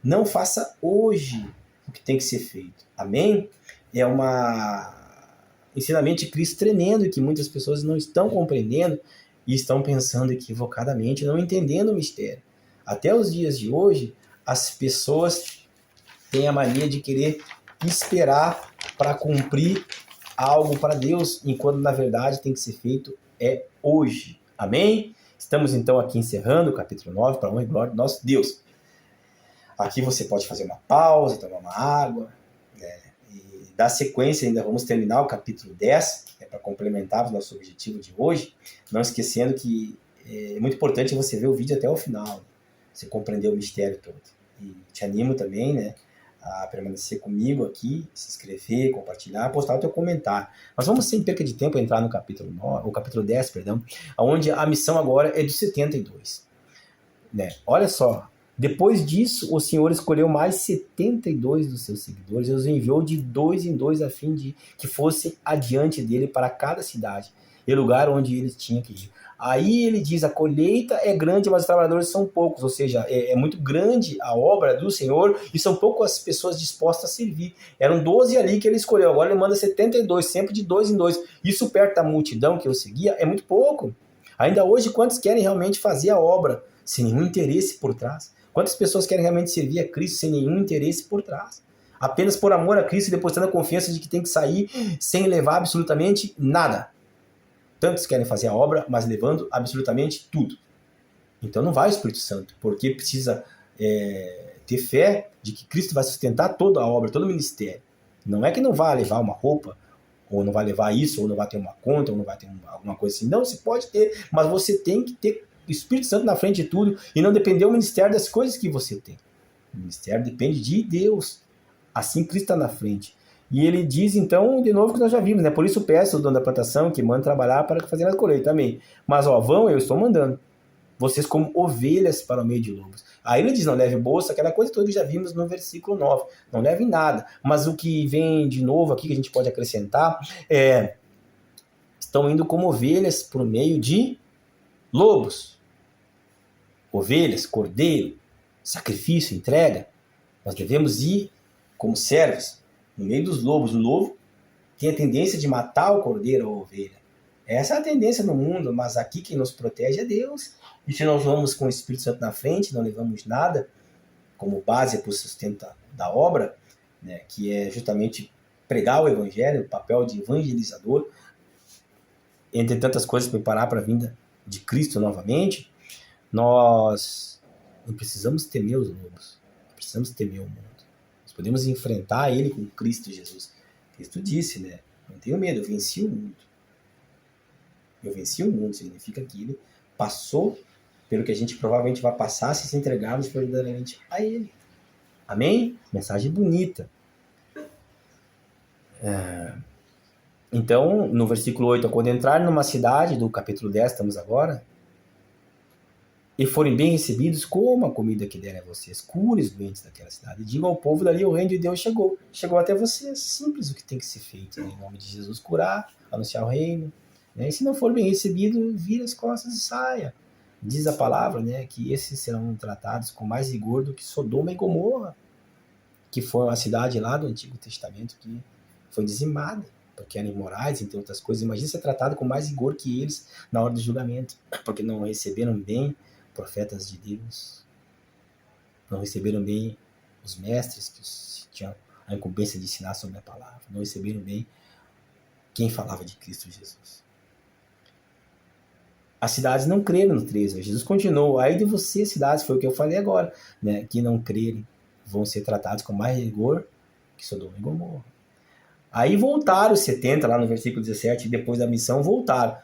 Não faça hoje o que tem que ser feito. Amém? É ensinamento de Cristo tremendo que muitas pessoas não estão compreendendo e estão pensando equivocadamente, não entendendo o mistério. Até os dias de hoje, as pessoas têm a mania de querer esperar para cumprir algo para Deus, enquanto na verdade tem que ser feito hoje. Amém? Estamos então aqui encerrando o capítulo 9 para a honra e glória do nosso Deus. Aqui você pode fazer uma pausa, tomar uma água, e dar sequência. Ainda vamos terminar o capítulo 10, para complementar o nosso objetivo de hoje, não esquecendo que é muito importante você ver o vídeo até o final, você compreender o mistério todo. E te animo também, né, a permanecer comigo aqui, se inscrever, compartilhar, postar o teu comentário. Mas vamos, sem perca de tempo, entrar no capítulo 10, onde a missão agora é de 72. Né? Olha só, depois disso, o Senhor escolheu mais 72 dos seus seguidores e os enviou de 2 em 2 a fim de que fossem adiante dele para cada cidade e lugar onde eles tinham que ir. Aí ele diz, a colheita é grande, mas os trabalhadores são poucos, ou seja, é muito grande a obra do Senhor e são poucas as pessoas dispostas a servir. Eram 12 ali que ele escolheu, agora ele manda 72, sempre de 2 em 2. Isso perto da multidão que eu seguia é muito pouco. Ainda hoje, quantos querem realmente fazer a obra sem nenhum interesse por trás? Quantas pessoas querem realmente servir a Cristo sem nenhum interesse por trás? Apenas por amor a Cristo e depositando a confiança de que tem que sair sem levar absolutamente nada. Tantos querem fazer a obra, mas levando absolutamente tudo. Então não vai o Espírito Santo, porque precisa ter fé de que Cristo vai sustentar toda a obra, todo o ministério. Não é que não vai levar uma roupa, ou não vai levar isso, ou não vai ter uma conta, ou não vai ter alguma coisa assim. Não, você pode ter, mas você tem que ter o Espírito Santo na frente de tudo e não depender do ministério das coisas que você tem. O ministério depende de Deus. Assim Cristo está na frente. E ele diz, então, de novo, que nós já vimos, né? Por isso peço ao dono da plantação que manda trabalhar para fazer a colheita também. Mas, vão, eu estou mandando. Vocês como ovelhas para o meio de lobos. Aí ele diz, não leve bolsa, aquela coisa toda que já vimos no versículo 9. Não leve nada. Mas o que vem de novo aqui, que a gente pode acrescentar, estão indo como ovelhas por meio de lobos. Ovelhas, cordeiro, sacrifício, entrega. Nós devemos ir como servos no meio dos lobos. O lobo tem a tendência de matar o cordeiro ou a ovelha. Essa é a tendência no mundo, mas aqui quem nos protege é Deus. E se nós vamos com o Espírito Santo na frente, não levamos nada como base para o sustento da obra, né, que é justamente pregar o Evangelho, o papel de evangelizador, entre tantas coisas, preparar para a vinda de Cristo novamente, nós não precisamos temer os lobos, precisamos temer o mundo. Nós podemos enfrentar ele com Cristo Jesus. Cristo disse, né? Não tenho medo, eu venci o mundo. Eu venci o mundo, significa que ele passou pelo que a gente provavelmente vai passar se entregarmos verdadeiramente a ele. Amém? Mensagem bonita. Então, no versículo 8, quando entrarem numa cidade, do capítulo 10 estamos agora, e forem bem recebidos, como a comida que derem a vocês, cure os doentes daquela cidade. E digam ao povo dali, o reino de Deus chegou. Chegou até vocês. Simples o que tem que ser feito, né? Em nome de Jesus, curar, anunciar o reino. Né? E se não for bem recebido, vira as costas e saia. Diz a palavra, né, que esses serão tratados com mais rigor do que Sodoma e Gomorra, que foi uma cidade lá do Antigo Testamento que foi dizimada, porque eram imorais, entre outras coisas. Imagina ser tratado com mais rigor que eles na hora do julgamento, porque não receberam bem profetas de Deus, não receberam bem os mestres que tinham a incumbência de ensinar sobre a palavra, não receberam bem quem falava de Cristo Jesus. As cidades não creram no 13, Jesus continuou, aí de vocês, cidades, foi o que eu falei agora, né, que não crerem, vão ser tratados com mais rigor que Sodoma e Gomorra. Aí voltaram os 70, lá no versículo 17, depois da missão, voltaram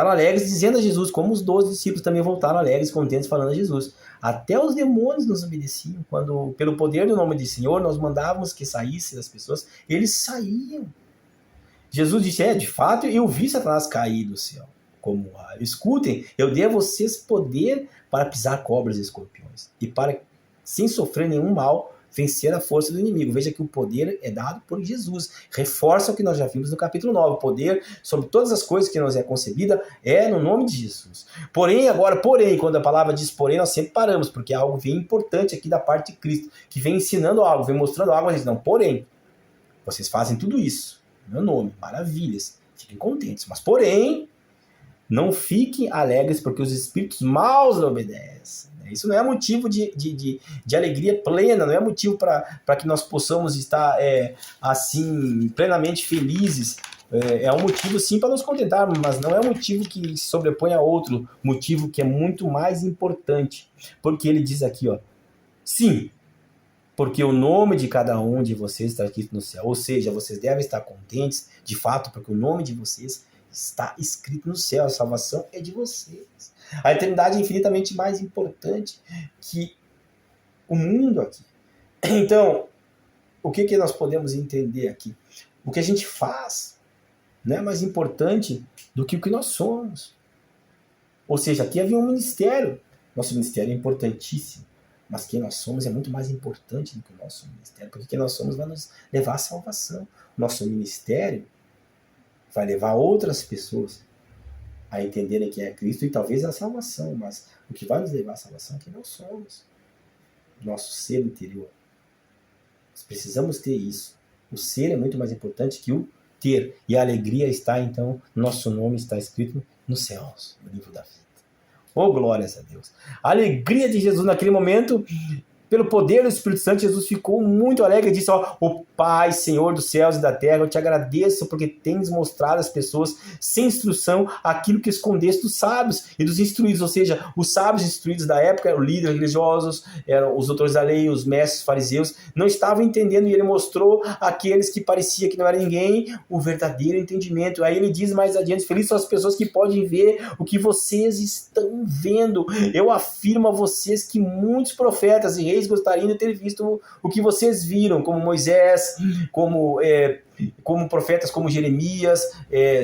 alegres, dizendo a Jesus, como os 12 discípulos também voltaram alegres, contentes, falando a Jesus. Até os demônios nos obedeciam, quando, pelo poder do nome do Senhor, nós mandávamos que saíssem das pessoas, eles saíam. Jesus disse, de fato, eu vi Satanás cair do céu. escutem, eu dei a vocês poder para pisar cobras e escorpiões e para, sem sofrer nenhum mal, vencer a força do inimigo. Veja que o poder é dado por Jesus. Reforça o que nós já vimos no capítulo 9. O poder sobre todas as coisas que nos é concebida é no nome de Jesus. Porém, quando a palavra diz porém, nós sempre paramos, porque é algo bem importante aqui da parte de Cristo, que vem ensinando algo, vem mostrando algo, a gente não, porém, vocês fazem tudo isso, em meu nome, maravilhas, fiquem contentes, mas porém, não fiquem alegres porque os espíritos maus não obedecem. Isso não é motivo de alegria plena, não é motivo para que nós possamos estar assim, plenamente felizes. É um motivo sim para nos contentarmos, mas não é um motivo que se sobrepõe a outro motivo que é muito mais importante. Porque ele diz aqui, ó, sim, porque o nome de cada um de vocês está escrito no céu. Ou seja, vocês devem estar contentes, de fato, porque o nome de vocês está escrito no céu. A salvação é de vocês. A eternidade é infinitamente mais importante que o mundo aqui. Então, o que nós podemos entender aqui? O que a gente faz não é mais importante do que o que nós somos. Ou seja, aqui havia um ministério. Nosso ministério é importantíssimo. Mas quem nós somos é muito mais importante do que o nosso ministério. Porque quem nós somos vai nos levar à salvação. Nosso ministério vai levar outras pessoas a entenderem quem é Cristo e talvez a salvação, mas o que vai nos levar à salvação é quem nós somos, nosso ser interior. Nós precisamos ter isso. O ser é muito mais importante que o ter, e a alegria está, então, nosso nome está escrito nos céus, no livro da vida. Oh, glórias a Deus! A alegria de Jesus naquele momento, pelo poder do Espírito Santo, Jesus ficou muito alegre e disse, ó, o Pai, Senhor dos céus e da terra, eu te agradeço porque tens mostrado às pessoas sem instrução aquilo que escondeste dos sábios e dos instruídos, ou seja, os sábios instruídos da época eram líderes religiosos, eram os doutores da lei, os mestres fariseus, não estavam entendendo e ele mostrou àqueles que parecia que não era ninguém o verdadeiro entendimento. Aí ele diz mais adiante, felizes são as pessoas que podem ver o que vocês estão vendo. Eu afirmo a vocês que muitos profetas e reis gostariam de ter visto o que vocês viram, como Moisés, como profetas como Jeremias,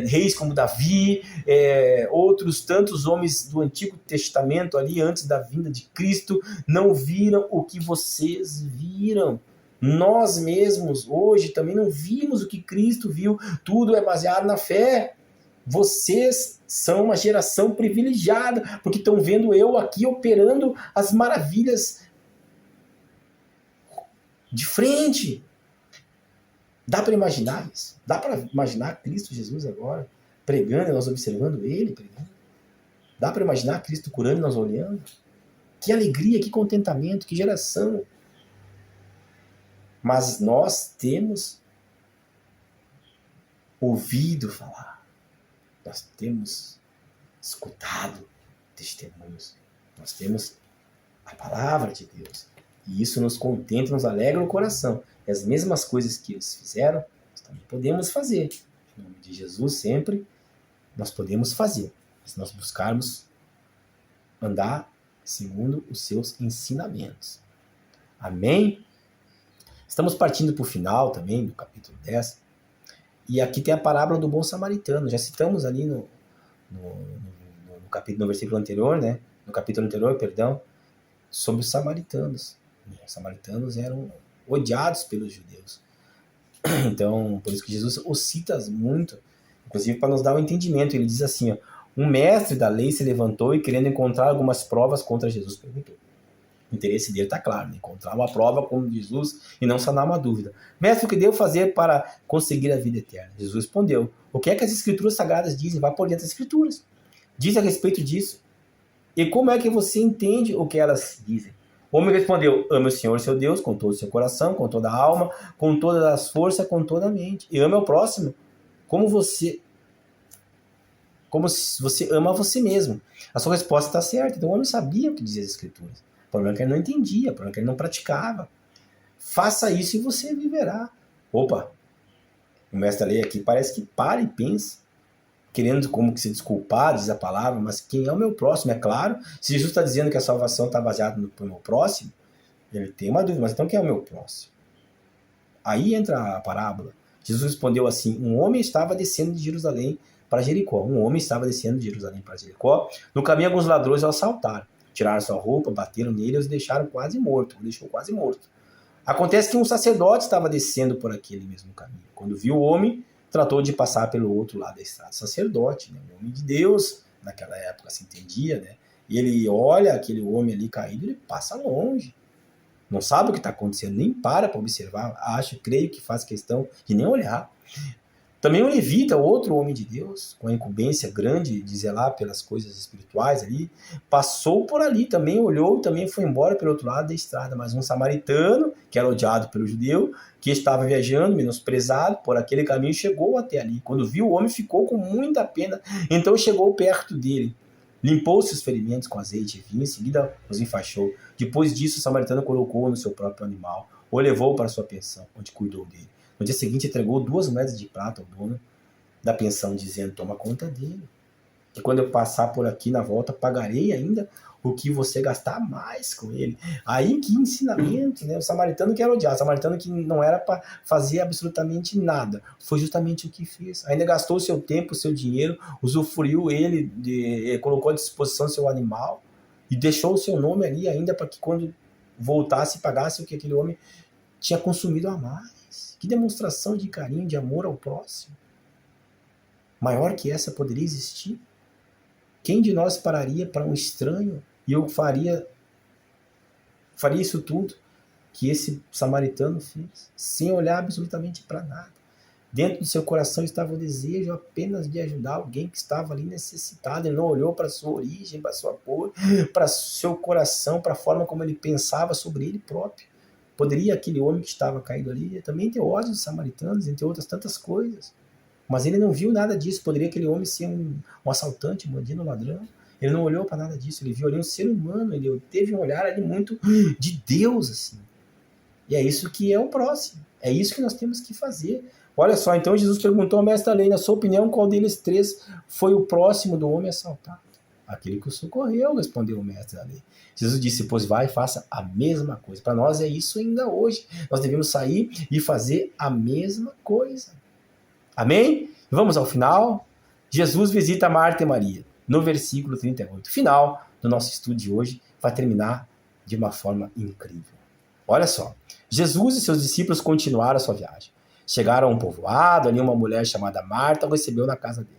reis como Davi, outros tantos homens do Antigo Testamento ali antes da vinda de Cristo, não viram o que vocês viram. Nós mesmos hoje também não vimos o que Cristo viu. Tudo é baseado na fé. Vocês são uma geração privilegiada, porque estão vendo eu aqui operando as maravilhas de frente. Dá para imaginar isso? Dá para imaginar Cristo Jesus agora pregando e nós observando Ele pregando? Dá para imaginar Cristo curando e nós olhando? Que alegria, que contentamento, que geração! Mas nós temos ouvido falar, nós temos escutado testemunhos, nós temos a palavra de Deus. E isso nos contenta, nos alegra o coração. E as mesmas coisas que eles fizeram, nós também podemos fazer. Em nome de Jesus, sempre, nós podemos fazer. Se nós buscarmos andar segundo os seus ensinamentos. Amém? Estamos partindo para o final também, do capítulo 10. E aqui tem a parábola do bom samaritano. Já citamos ali no versículo anterior, né? No capítulo anterior, perdão, sobre os samaritanos. Os samaritanos eram odiados pelos judeus. Então, por isso que Jesus os cita muito, inclusive para nos dar um entendimento. Ele diz assim, ó, um mestre da lei se levantou e, querendo encontrar algumas provas contra Jesus, perguntou. O interesse dele está claro, né? Encontrar uma prova contra Jesus e não sanar uma dúvida. Mestre, o que devo fazer para conseguir a vida eterna? Jesus respondeu, o que é que as escrituras sagradas dizem? Vá por dentro das escrituras. Diz a respeito disso. E como é que você entende o que elas dizem? O homem respondeu, ame o Senhor seu Deus com todo o seu coração, com toda a alma, com todas as forças, com toda a mente. E ame ao próximo como você ama a você mesmo. A sua resposta está certa. Então o homem sabia o que dizia as escrituras. O problema é que ele não entendia, o problema é que ele não praticava. Faça isso e você viverá. Opa, o mestre da lei aqui parece que para e pensa, querendo como que se desculpar, diz a palavra, mas quem é o meu próximo? É claro, se Jesus está dizendo que a salvação está baseada no meu próximo, ele tem uma dúvida, mas então quem é o meu próximo? Aí entra a parábola. Jesus respondeu assim, um homem estava descendo de Jerusalém para Jericó. Um homem estava descendo de Jerusalém para Jericó. No caminho, alguns ladrões o assaltaram. Tiraram sua roupa, bateram nele e os deixaram quase morto. O deixou quase morto. Acontece que um sacerdote estava descendo por aquele mesmo caminho. Quando viu o homem, tratou de passar pelo outro lado da estrada. Sacerdote, né? Um homem de Deus, naquela época se entendia, né? E ele olha aquele homem ali caído, ele passa longe. Não sabe o que está acontecendo, nem para observar. Creio que faz questão de nem olhar. Também o levita, outro homem de Deus, com a incumbência grande de zelar pelas coisas espirituais ali, passou por ali, também olhou, também foi embora pelo outro lado da estrada. Mas um samaritano, que era odiado pelo judeu, que estava viajando, menosprezado, por aquele caminho, chegou até ali. Quando viu o homem, ficou com muita pena, então chegou perto dele. Limpou seus ferimentos com azeite e vinho, em seguida os enfaixou. Depois disso, o samaritano colocou no seu próprio animal, o levou para sua pensão, onde cuidou dele. No dia seguinte, entregou 2 moedas de prata ao dono da pensão, dizendo: toma conta dele. E quando eu passar por aqui na volta, pagarei ainda o que você gastar mais com ele. Aí que ensinamento, né? O samaritano que era odiado, o samaritano que não era para fazer absolutamente nada. Foi justamente o que fez. Ainda gastou seu tempo, seu dinheiro, usufruiu ele, colocou à disposição seu animal e deixou o seu nome ali ainda para que quando voltasse, pagasse o que aquele homem tinha consumido a mais. Que demonstração de carinho, de amor ao próximo. Maior que essa poderia existir? Quem de nós pararia para um estranho e eu faria isso tudo que esse samaritano fez, sem olhar absolutamente para nada? Dentro do seu coração estava o desejo apenas de ajudar alguém que estava ali necessitado. Ele não olhou para a sua origem, para a sua cor, para o seu coração, para a forma como ele pensava sobre ele próprio. Poderia aquele homem que estava caído ali também ter ódio dos samaritanos, entre outras tantas coisas. Mas ele não viu nada disso. Poderia aquele homem ser um assaltante, um bandido, um ladrão. Ele não olhou para nada disso. Ele viu ali um ser humano. Ele teve um olhar ali muito de Deus, assim. E é isso que é o próximo. É isso que nós temos que fazer. Olha só, então Jesus perguntou ao mestre da lei: na sua opinião, qual deles 3 foi o próximo do homem assaltado? Aquele que o socorreu, respondeu o mestre da lei. Jesus disse: pois vai e faça a mesma coisa. Para nós é isso ainda hoje. Nós devemos sair e fazer a mesma coisa. Amém? Vamos ao final. Jesus visita Marta e Maria, no versículo 38. Final do nosso estudo de hoje vai terminar de uma forma incrível. Olha só. Jesus e seus discípulos continuaram a sua viagem. Chegaram a um povoado, ali uma mulher chamada Marta o recebeu na casa dele.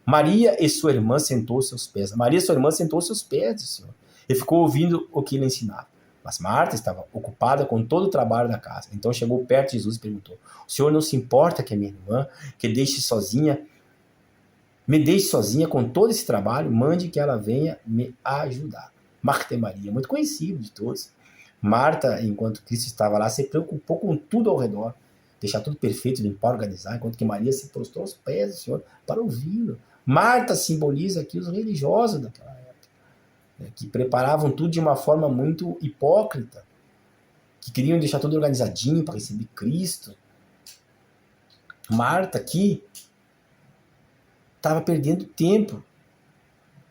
Maria e sua irmã sentou aos seus pés. Maria, sua irmã, sentou aos seus pés do Senhor e ficou ouvindo o que ele ensinava. Mas Marta estava ocupada com todo o trabalho da casa. Então chegou perto de Jesus e perguntou: o Senhor não se importa que a minha irmã me deixe sozinha com todo esse trabalho? Mande que ela venha me ajudar. Marta e Maria, muito conhecido de todos. Marta, enquanto Cristo estava lá, se preocupou com tudo ao redor, deixar tudo perfeito, limpar, organizar, enquanto que Maria se prostrou aos pés do Senhor para ouvi-lo. Marta simboliza aqui os religiosos daquela época, né, que preparavam tudo de uma forma muito hipócrita, que queriam deixar tudo organizadinho para receber Cristo. Marta aqui estava perdendo tempo,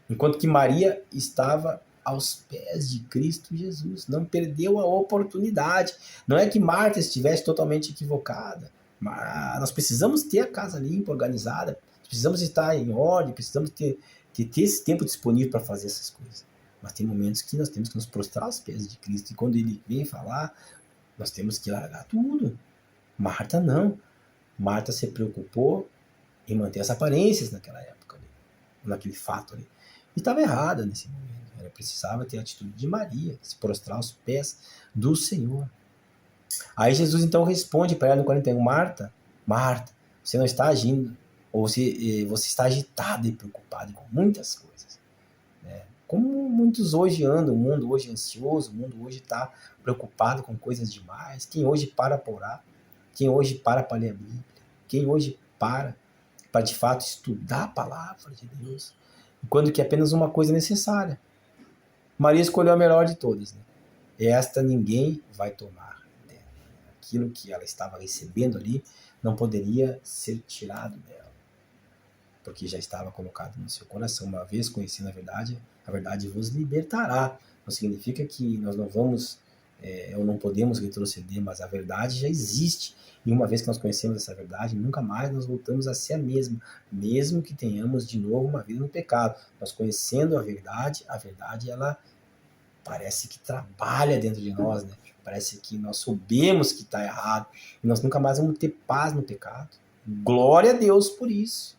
enquanto que Maria estava aos pés de Cristo Jesus. Não perdeu a oportunidade. Não é que Marta estivesse totalmente equivocada. Mas nós precisamos ter a casa limpa, organizada. Precisamos estar em ordem. Precisamos ter esse tempo disponível para fazer essas coisas. Mas tem momentos que nós temos que nos prostrar aos pés de Cristo. E quando ele vem falar, nós temos que largar tudo. Marta não. Marta se preocupou em manter as aparências naquela época, ali, naquele fato ali. E estava errada nesse momento. Ela precisava ter a atitude de Maria, se prostrar aos pés do Senhor. Aí Jesus então responde para ela no 41, Marta, você não está agindo, ou você está agitada e preocupada com muitas coisas. Né? Como muitos hoje andam, o mundo hoje é ansioso, o mundo hoje está preocupado com coisas demais. Quem hoje para orar? Quem hoje para ler a Bíblia? Quem hoje para de fato estudar a palavra de Deus? Quando que é apenas uma coisa necessária. Maria escolheu a melhor de todas, né? Esta ninguém vai tomar dela. Aquilo que ela estava recebendo ali não poderia ser tirado dela, porque já estava colocado no seu coração. Uma vez conhecendo a verdade vos libertará. Não significa que nós não vamos ou não podemos retroceder, mas a verdade já existe. E uma vez que nós conhecemos essa verdade, nunca mais nós voltamos a ser a mesma, mesmo que tenhamos de novo uma vida no pecado. Nós conhecendo a verdade ela parece que trabalha dentro de nós, né? Parece que nós sabemos que está errado e nós nunca mais vamos ter paz no pecado. Glória a Deus por isso.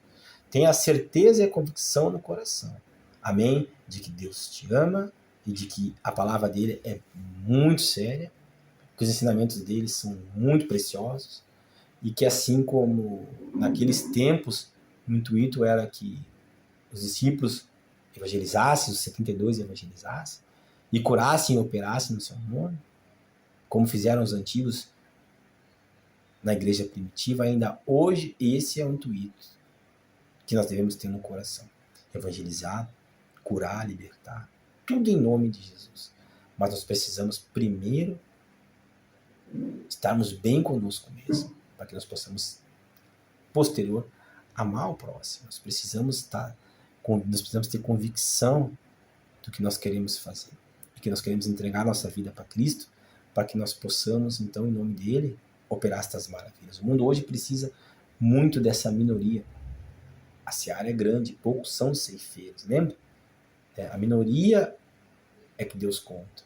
Tenha a certeza e a convicção no coração. Amém? De que Deus te ama e de que a palavra dele é muito séria, que os ensinamentos dele são muito preciosos e que assim como naqueles tempos o intuito era que os discípulos evangelizassem, os 72 evangelizassem e curassem e operassem no seu nome, como fizeram os antigos na igreja primitiva, ainda hoje esse é o intuito que nós devemos ter no coração. Evangelizar, curar, libertar, tudo em nome de Jesus. Mas nós precisamos primeiro estarmos bem conosco mesmo, para que nós possamos, posterior, amar o próximo. Nós precisamos ter convicção do que nós queremos fazer e que nós queremos entregar nossa vida para Cristo, para que nós possamos, então, em nome dele, operar estas maravilhas. O mundo hoje precisa muito dessa minoria. A seara é grande, poucos são os ceifeiros, lembra? A minoria é que Deus conta.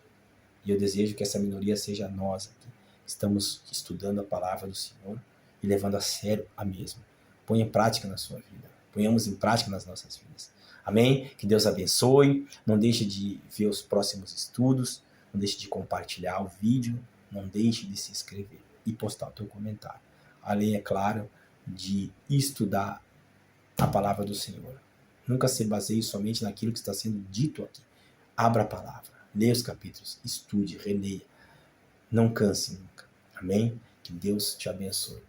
E eu desejo que essa minoria seja nós aqui. Estamos estudando a palavra do Senhor e levando a sério a mesma. Ponha em prática na sua vida. Ponhamos em prática nas nossas vidas. Amém? Que Deus abençoe. Não deixe de ver os próximos estudos. Não deixe de compartilhar o vídeo. Não deixe de se inscrever e postar o teu comentário. Além, é claro, de estudar a palavra do Senhor. Nunca se baseie somente naquilo que está sendo dito aqui. Abra a palavra. Leia os capítulos. Estude, releia. Não canse nunca. Amém? Que Deus te abençoe.